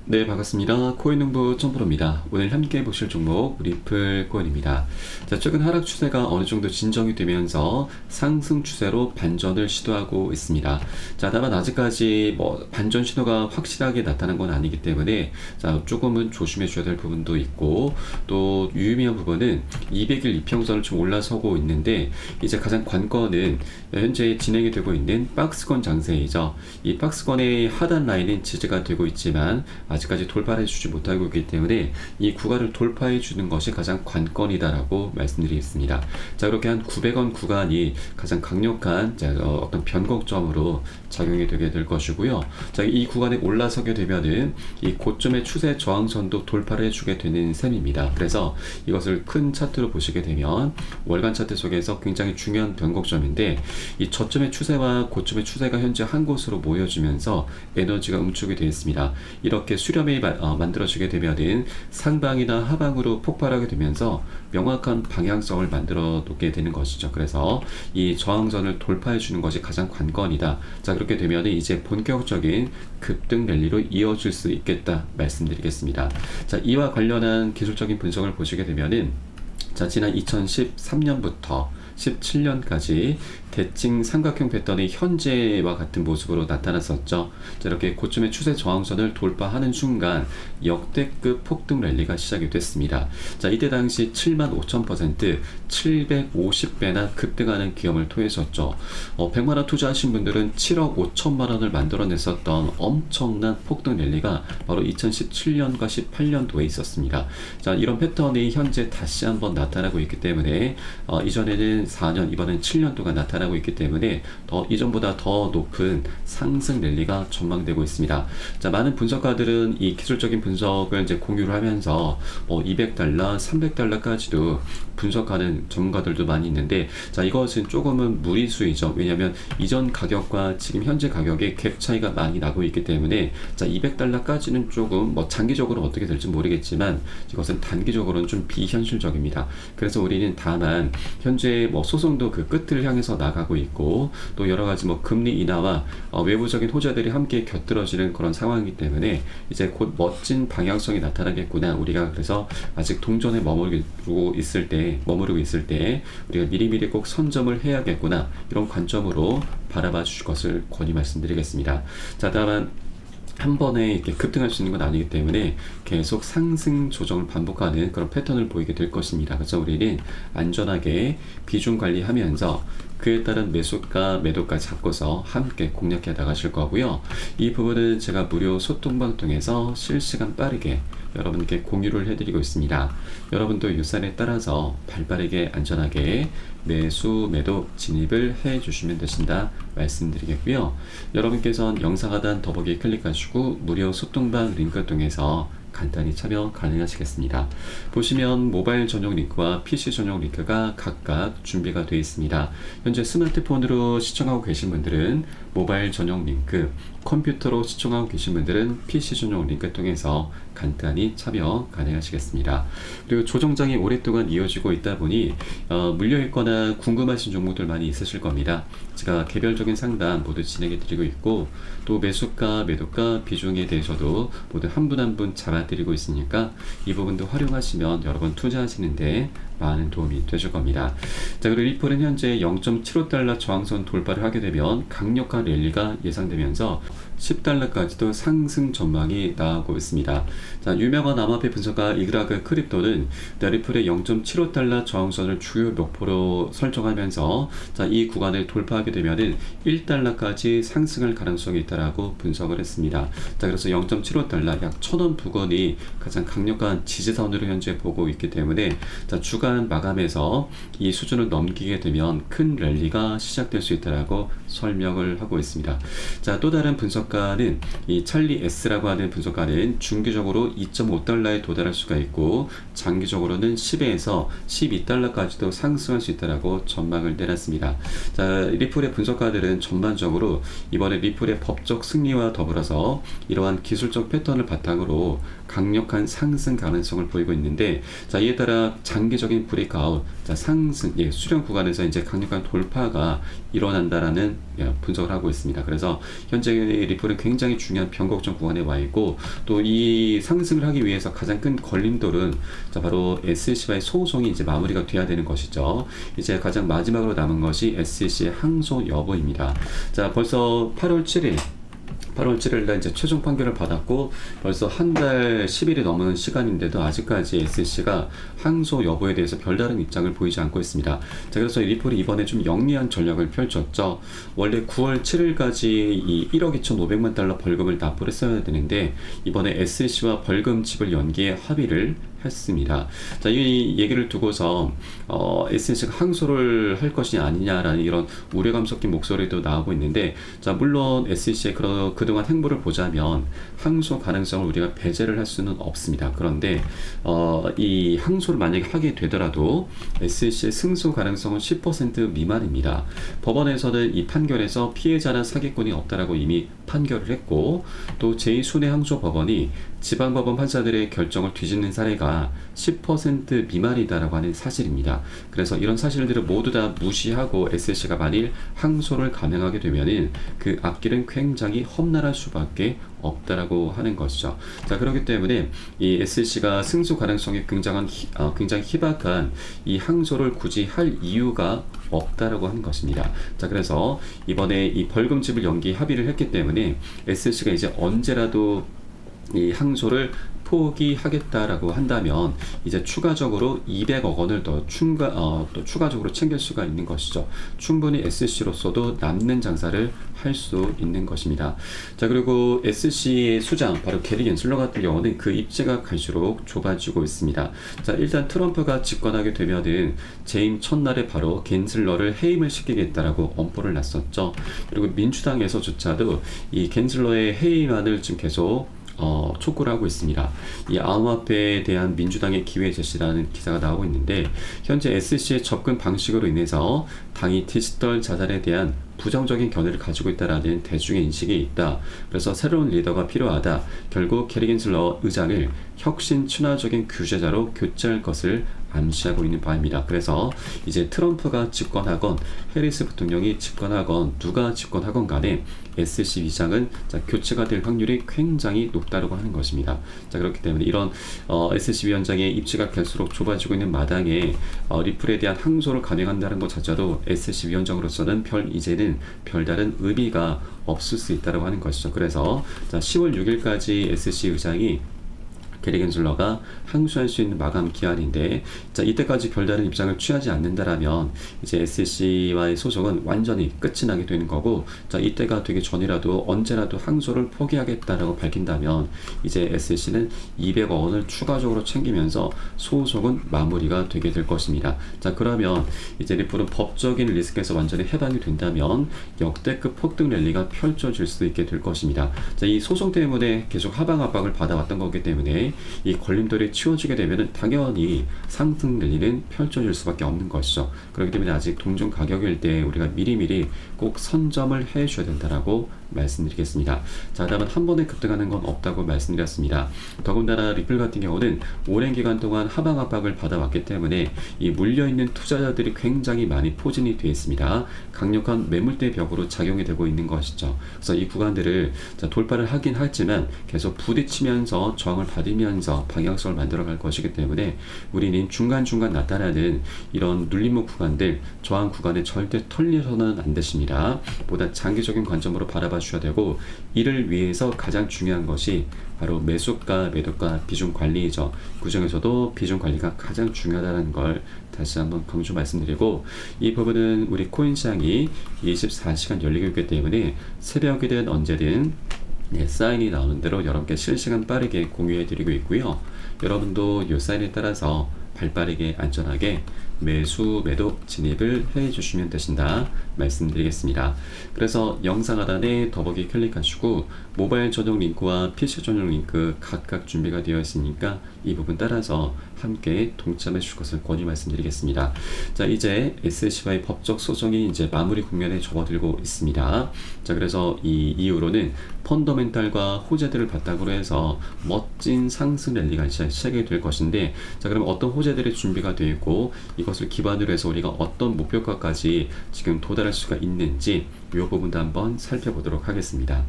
네, 반갑습니다. 코인농부 점프로입니다. 오늘 함께 보실 종목 리플 코인입니다. 자, 최근 하락 추세가 어느 정도 진정이 되면서 상승 추세로 반전을 시도하고 있습니다. 자, 다만 아직까지 반전 신호가 확실하게 나타난 건 아니기 때문에 자, 조금은 조심해 줘야 될 부분도 있고, 또 유의미한 부분은 200일 이평선을 좀 올라서고 있는데, 이제 가장 관건은 현재 진행이 되고 있는 박스권 장세이죠. 이 박스권의 하단 라인은 지지가 되고 있지만 아직까지 돌파를 해주지 못하고 있기 때문에 이 구간을 돌파해 주는 것이 가장 관건이다라고 말씀드리겠습니다. 자, 그렇게 한 900원 구간이 가장 강력한 어떤 변곡점으로 작용이 되게 될 것이고요. 자, 이 구간에 올라서게 되면은 이 고점의 추세 저항선도 돌파를 해주게 되는 셈입니다. 그래서 이것을 큰 차트로 보시게 되면 월간 차트 속에서 굉장히 중요한 변곡점인데, 이 저점의 추세와 고점의 추세가 현재 한 곳으로 모여지면서 에너지가 응축이 되어 있습니다. 이렇게 수렴이 만들어지게 되면은 상방이나 하방으로 폭발하게 되면서 명확한 방향성을 만들어 놓게 되는 것이죠. 그래서 이 저항선을 돌파해 주는 것이 가장 관건이다. 자, 그렇게 되면은 이제 본격적인 급등 랠리로 이어질 수 있겠다 말씀드리겠습니다. 자, 이와 관련한 기술적인 분석을 보시게 되면은 자, 지난 2013년부터 17년까지 대칭 삼각형 패턴이 현재와 같은 모습으로 나타났었죠. 자, 이렇게 고점의 추세 저항선을 돌파하는 순간 역대급 폭등 랠리가 시작이 됐습니다. 자, 이때 당시 75,000%, 750배나 급등하는 기염을 토했었죠. 100만원 투자하신 분들은 7억 5천만원을 만들어냈었던 엄청난 폭등 랠리가 바로 2017년과 18년도에 있었습니다. 자, 이런 패턴이 현재 다시 한번 나타나고 있기 때문에 이전에는 4년, 이번엔 7년 동안 나타나고 있기 때문에 이전보다 더 높은 상승 랠리가 전망되고 있습니다. 자, 많은 분석가들은 이 기술적인 분석을 이제 공유를 하면서 $200, $300까지도 분석하는 전문가들도 많이 있는데, 자, 이것은 조금은 무리수이죠. 왜냐하면 이전 가격과 지금 현재 가격의 갭 차이가 많이 나고 있기 때문에 자, $200까지는 조금 장기적으로 어떻게 될지 모르겠지만 이것은 단기적으로는 좀 비현실적입니다. 그래서 우리는 다만 현재 소송도 그 끝을 향해서 나가고 있고, 또 여러 가지 금리 인하와 외부적인 호재들이 함께 곁들어지는 그런 상황이기 때문에 이제 곧 멋진 방향성이 나타나겠구나. 우리가 그래서 아직 동전에 머무르고 있을 때 우리가 미리미리 꼭 선점을 해야겠구나, 이런 관점으로 바라봐 주실 것을 권유 말씀드리겠습니다. 자, 다만 한 번에 이렇게 급등할 수 있는 건 아니기 때문에 계속 상승 조정을 반복하는 그런 패턴을 보이게 될 것입니다. 그래서 우리는 안전하게 비중 관리하면서 그에 따른 매수가 매도가 잡고서 함께 공략해 나가실 거고요. 이 부분은 제가 무료 소통방 통해서 실시간 빠르게 여러분께 공유를 해드리고 있습니다. 여러분도 유산에 따라서 발빠르게 안전하게 매수 매도 진입을 해 주시면 되신다 말씀드리겠고요. 여러분께서는 영상 하단 더보기 클릭하시고 무료 소통방 링크 통해서 간단히 참여 가능하시겠습니다. 보시면 모바일 전용 링크와 PC 전용 링크가 각각 준비가 되어 있습니다. 현재 스마트폰으로 시청하고 계신 분들은 모바일 전용 링크, 컴퓨터로 시청하고 계신 분들은 PC 전용 링크 통해서 간단히 참여 가능하시겠습니다. 그리고 조정장이 오랫동안 이어지고 있다 보니 물려있거나 궁금하신 종목들 많이 있으실 겁니다. 제가 개별적인 상담 모두 진행해 드리고 있고, 또 매수가 매도가 비중에 대해서도 모두 한 분 한 분 잡아드리고 있으니까 이 부분도 활용하시면 여러분 투자하시는데 많은 도움이 되실 겁니다. 자, 그리고 리플은 현재 0.75달러 저항선 돌파를 하게 되면 강력한 랠리가 예상되면서 $10까지도 상승 전망이 나오고 있습니다. 자, 유명한 암호화폐 분석가 이그라그 크립토는 리플의 0.75달러 저항선을 주요 목표로 설정하면서 자, 이 구간을 돌파하게 되면은 $1까지 상승할 가능성이 있다라고 분석을 했습니다. 자, 그래서 0.75달러 약 1,000원 부근이 가장 강력한 지지선으로 현재 보고 있기 때문에 자, 주간 마감에서 이 수준을 넘기게 되면 큰 랠리가 시작될 수 있다라고 설명을 하고 있습니다. 자, 또 다른 분석가는 이 찰리 S라고 하는 분석가는 중기적으로 2.5달러에 도달할 수가 있고 장기적으로는 10에서 12달러까지도 상승할 수 있다라고 전망을 내놨습니다. 자, 리플의 분석가들은 전반적으로 이번에 리플의 법적 승리와 더불어서 이러한 기술적 패턴을 바탕으로 강력한 상승 가능성을 보이고 있는데, 자, 이에 따라 장기적인 브레이크아웃, 자, 상승, 수렴 구간에서 이제 강력한 돌파가 일어난다라는 분석을 하고 있습니다. 그래서 현재 리플은 굉장히 중요한 변곡점 구간에 와 있고, 또 이 상승을 하기 위해서 가장 큰 걸림돌은 자 바로 SCB와의 소송이 이제 마무리가 돼야 되는 것이죠. 이제 가장 마지막으로 남은 것이 SC의 항소 여부입니다. 자, 벌써 8월 7일 날 이제 최종 판결을 받았고, 벌써 한 달 10일이 넘은 시간인데도 아직까지 SC가 항소 여부에 대해서 별다른 입장을 보이지 않고 있습니다. 자, 그래서 리플이 이번에 좀 영리한 전략을 펼쳤죠. 원래 9월 7일까지 이 1억 2,500만 달러 벌금을 납부를 했어야 되는데, 이번에 SC와 벌금 지불 연기에 합의를 했습니다. 자, 이 얘기를 두고서 SC가 항소를 할 것이 아니냐라는 이런 우려감 섞인 목소리도 나오고 있는데, 자, 물론 SC의 그동안 행보를 보자면 항소 가능성을 우리가 배제를 할 수는 없습니다. 그런데 이 항소를 만약에 하게 되더라도 SC의 승소 가능성은 10% 미만입니다. 법원에서는 이 판결에서 피해자나 사기꾼이 없다라고 이미 판결을 했고, 또 제2순회항소법원이 지방법원 판사들의 결정을 뒤집는 사례가 10% 미만이다라고 하는 사실입니다. 그래서 이런 사실들을 모두 다 무시하고 SC가 만일 항소를 감행하게 되면은 그 앞길은 굉장히 험난할 수밖에 없다라고 하는 것이죠. 자, 그렇기 때문에 이 SC가 승소 가능성이 굉장히 희박한 이 항소를 굳이 할 이유가 없다라고 하는 것입니다. 자, 그래서 이번에 이 벌금 지불 연기 합의를 했기 때문에 SC가 이제 언제라도 이 항소를 포기하겠다라고 한다면 이제 추가적으로 200억 원을 더 추가적으로 챙길 수가 있는 것이죠. 충분히 SC로서도 남는 장사를 할 수 있는 것입니다. 자, 그리고 SC의 수장 바로 게리 겐슬러 같은 경우는 그 입지가 갈수록 좁아지고 있습니다. 자, 일단 트럼프가 집권하게 되면은 재임 첫날에 바로 겐슬러를 해임을 시키겠다라고 엄포를 놨었죠. 그리고 민주당에서조차도 이 겐슬러의 해임안을 지금 계속 촉구를 하고 있습니다. 이 암호화폐에 대한 민주당의 기회 제시라는 기사가 나오고 있는데, 현재 SC의 접근 방식으로 인해서 당이 디지털 자산에 대한 부정적인 견해를 가지고 있다라는 대중의 인식이 있다. 그래서 새로운 리더가 필요하다. 결국 게리 겐슬러 의장을 혁신 친화적인 규제자로 교체할 것을 암시하고 있는 바입니다. 그래서 이제 트럼프가 집권하건 해리스 부통령이 집권하건 누가 집권하건 간에 SC 위장은 교체가 될 확률이 굉장히 높다고 하는 것입니다. 자, 그렇기 때문에 이런 SC 위원장의 입지가 갈수록 좁아지고 있는 마당에 리플에 대한 항소를 감행한다는 것 자체도 SC 위원장으로서는 이제는 별다른 의미가 없을 수 있다고 하는 것이죠. 그래서 자, 10월 6일까지 SC 의장이 게리 겐슬러가 항소할 수 있는 마감 기한인데, 자, 이때까지 별다른 입장을 취하지 않는다라면 이제 SC와의 소송은 완전히 끝이 나게 되는 거고, 자, 이때가 되기 전이라도 언제라도 항소를 포기하겠다라고 밝힌다면 이제 SC는 200억 원을 추가적으로 챙기면서 소송은 마무리가 되게 될 것입니다. 자, 그러면 이제 리플은 법적인 리스크에서 완전히 해방이 된다면 역대급 폭등 랠리가 펼쳐질 수 있게 될 것입니다. 자, 이 소송 때문에 계속 하방 압박을 받아왔던 거기 때문에 이 걸림돌이 치워지게 되면 당연히 상승 랠리는 펼쳐질 수밖에 없는 것이죠. 그렇기 때문에 아직 동종 가격일 때 우리가 미리미리 꼭 선점을 해줘야 된다라고 말씀드리겠습니다. 자, 다음은 한 번에 급등하는 건 없다고 말씀드렸습니다. 더군다나 리플 같은 경우는 오랜 기간 동안 하방 압박을 받아왔기 때문에 이 물려있는 투자자들이 굉장히 많이 포진이 되어 있습니다. 강력한 매물대 벽으로 작용이 되고 있는 것이죠. 그래서 이 구간들을 돌파를 하긴 하지만 계속 부딪히면서 저항을 받으면서 방향성을 만들어갈 것이기 때문에 우리는 중간중간 나타나는 이런 눌림목 구간들, 저항 구간에 절대 털려서는 안 되십니다. 보다 장기적인 관점으로 바라봐 주셔야 되고, 이를 위해서 가장 중요한 것이 바로 매수가, 매도가, 비중 관리이죠. 그 중에서도 비중 관리가 가장 중요하다는 걸 다시 한번 강조 말씀드리고, 이 부분은 우리 코인 시장이 24시간 열리고 있기 때문에 새벽이든 언제든 사인이 나오는 대로 여러분께 실시간 빠르게 공유해 드리고 있고요. 여러분도 이 사인에 따라서 발빠르게 안전하게 매수, 매도 진입을 해 주시면 되신다 말씀드리겠습니다. 그래서 영상 하단에 더보기 클릭하시고 모바일 전용 링크와 PC 전용 링크 각각 준비가 되어 있으니까 이 부분 따라서 함께 동참해 주실 것을 권유 말씀드리겠습니다. 자, 이제 SC와의 법적 소송이 이제 마무리 국면에 접어들고 있습니다. 자, 그래서 이 이후로는 펀더멘탈과 호재들을 바탕으로 해서 멋진 상승 랠리가 시작이 될 것인데, 자, 그럼 어떤 호재들이 준비가 되어 있고 이것을 기반으로 해서 우리가 어떤 목표가까지 지금 도달할 수가 있는지 이 부분도 한번 살펴보도록 하겠습니다.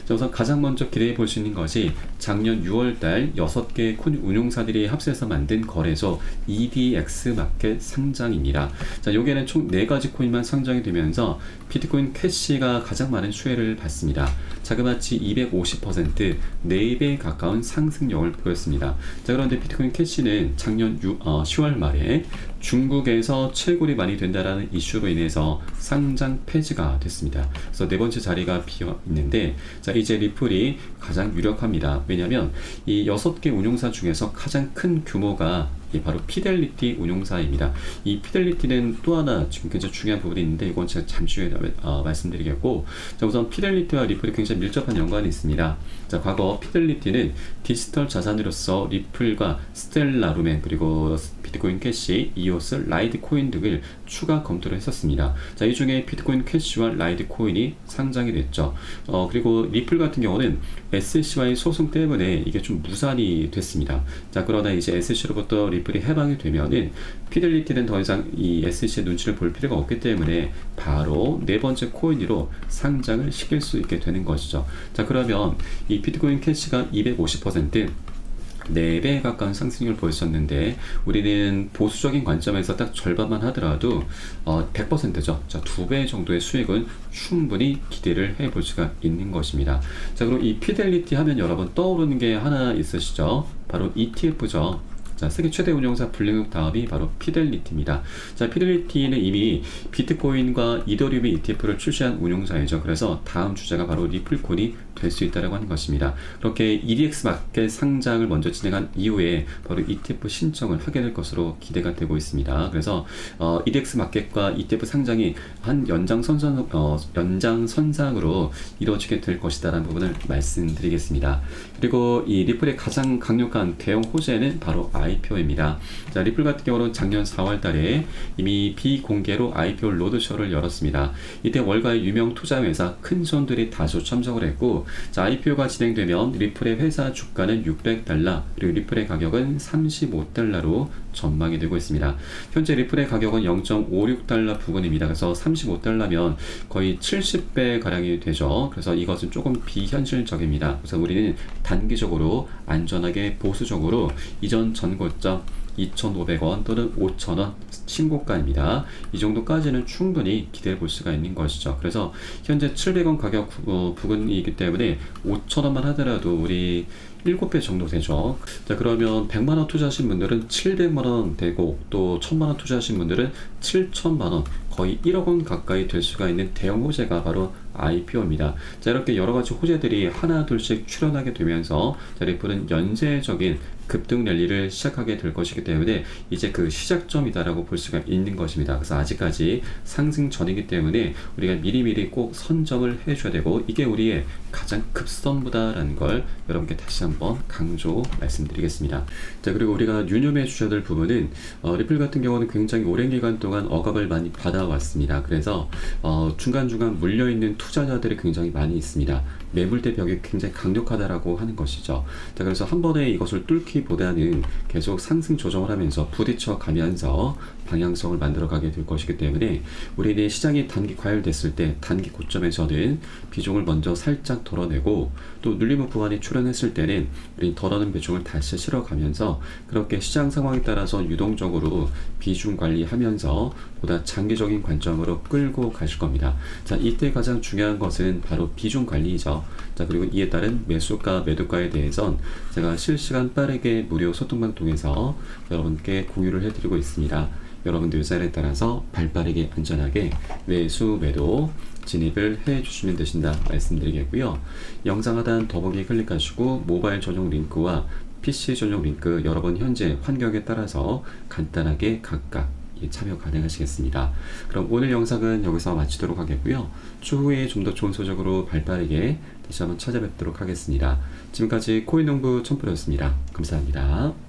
자, 우선 가장 먼저 기대해 볼 수 있는 것이 작년 6월달 6개 코인 운용사들이 합세해서 만든 거래소 EDX 마켓 상장입니다. 자, 여기에는 총 4가지 코인만 상장이 되면서 비트코인 캐시가 가장 많은 수혜를 받습니다. 자그마치 250%, 4배 가까운 상승력을 보였습니다. 자, 그런데 비트코인 캐시는 작년 10월 말에 중국에서 채굴이 많이 된다라는 이슈로 인해서 상장 폐지가 됐습니다. 그래서 4번째 자리가 비어 있는데, 자, 이제 리플이 가장 유력합니다. 왜냐하면 이 6개 운용사 중에서 가장 큰 규모가 바로 피델리티 운용사입니다. 이 피델리티는 또 하나 지금 굉장히 중요한 부분이 있는데, 이건 제가 잠시 후에 말씀드리겠고, 자, 우선 피델리티와 리플이 굉장히 밀접한 연관이 있습니다. 자, 과거 피델리티는 디지털 자산으로서 리플과 스텔라 루멘, 그리고 비트코인 캐시, 이오스, 라이트 코인 등을 추가 검토를 했었습니다. 자, 이 중에 비트코인 캐시와 라이트 코인이 상장이 됐죠. 그리고 리플 같은 경우는 SEC와의 소송 때문에 이게 좀 무산이 됐습니다. 자, 그러나 이제 SEC로부터 리플이 해방이 되면은 피델리티는 더 이상 이 SEC의 눈치를 볼 필요가 없기 때문에 바로 4번째 코인으로 상장을 시킬 수 있게 되는 것이죠. 자, 그러면 이 비트코인 캐시가 250%, 4배 가까운 상승률을 보였었는데, 우리는 보수적인 관점에서 딱 절반만 하더라도 100%죠. 자, 2배 정도의 수익은 충분히 기대를 해볼 수가 있는 것입니다. 자, 그럼 이 피델리티 하면 여러분 떠오르는 게 하나 있으시죠? 바로 ETF죠. 자, 세계 최대 운용사 블랙록 다음이 바로 피델리티입니다. 자, 피델리티는 이미 비트코인과 이더리움의 ETF를 출시한 운용사이죠. 그래서 다음 주자가 바로 리플콘이 될 수 있다고 하는 것입니다. 그렇게 EDX 마켓 상장을 먼저 진행한 이후에 바로 ETF 신청을 하게 될 것으로 기대가 되고 있습니다. 그래서 EDX 마켓과 ETF 상장이 한 연장선상으로 이루어지게 될 것이다라는 부분을 말씀드리겠습니다. 그리고 이 리플의 가장 강력한 대형 호재는 바로 IPO입니다. 자, 리플 같은 경우는 작년 4월 달에 이미 비공개로 IPO 로드쇼를 열었습니다. 이때 월가의 유명 투자회사 큰 손들이 다수 참석을 했고, 자, IPO가 진행되면 리플의 회사 주가는 $600, 그리고 리플의 가격은 $35로 전망이 되고 있습니다. 현재 리플의 가격은 $0.56 부근입니다. 그래서 $35면 거의 70배 가량이 되죠. 그래서 이것은 조금 비현실적입니다. 그래서 우리는 단기적으로 안전하게 보수적으로 이전 전고점 2,500원 또는 5,000원 신고가입니다. 이 정도까지는 충분히 기대해 볼 수가 있는 것이죠. 그래서 현재 700원 가격 부근이기 때문에 5,000원만 하더라도 우리 7배 정도 되죠. 자, 그러면 100만원 투자하신 분들은 700만원 되고, 또 1000만원 투자하신 분들은 7천만원, 거의 1억원 가까이 될 수가 있는 대형 호재가 바로 IPO입니다. 자, 이렇게 여러가지 호재들이 하나 둘씩 출현하게 되면서, 자, 리플은 연쇄적인 급등 랠리를 시작하게 될 것이기 때문에 이제 그 시작점이다라고 볼 수가 있는 것입니다. 그래서 아직까지 상승 전이기 때문에 우리가 미리미리 꼭 선점을 해줘야 되고, 이게 우리의 가장 급선무다라는 걸 여러분께 다시 한번 강조 말씀드리겠습니다. 자, 그리고 우리가 유념해 주셔야 될 부분은 리플 같은 경우는 굉장히 오랜 기간 동안 억압을 많이 받아왔습니다. 그래서 중간중간 물려있는 투자자들이 굉장히 많이 있습니다. 매물대 벽이 굉장히 강력하다라고 하는 것이죠. 자, 그래서 한 번에 이것을 뚫기보다는 계속 상승 조정을 하면서 부딪혀 가면서 방향성을 만들어가게 될 것이기 때문에 우리는 시장이 단기 과열됐을 때 단기 고점에서는 비중을 먼저 살짝 덜어내고, 또 눌림목 구간이 출현했을 때는 우리 덜어낸 비중을 다시 실어가면서 그렇게 시장 상황에 따라서 유동적으로 비중 관리하면서 보다 장기적인 관점으로 끌고 가실 겁니다. 자, 이때 가장 중요한 것은 바로 비중 관리이죠. 자, 그리고 이에 따른 매수가 매도가에 대해선 제가 실시간 빠르게 무료 소통방 통해서 여러분께 공유를 해드리고 있습니다. 여러분들 의사에 따라서 발빠르게 안전하게 매수 매도 진입을 해 주시면 되신다 말씀드리겠고요. 영상 하단 더보기 클릭하시고 모바일 전용 링크와 PC 전용 링크 여러분 현재 환경에 따라서 간단하게 각각 참여 가능하시겠습니다. 그럼 오늘 영상은 여기서 마치도록 하겠고요. 추후에 좀 더 좋은 소식으로 발빠르게 다시 한번 찾아뵙도록 하겠습니다. 지금까지 코인농부 첨프로였습니다. 감사합니다.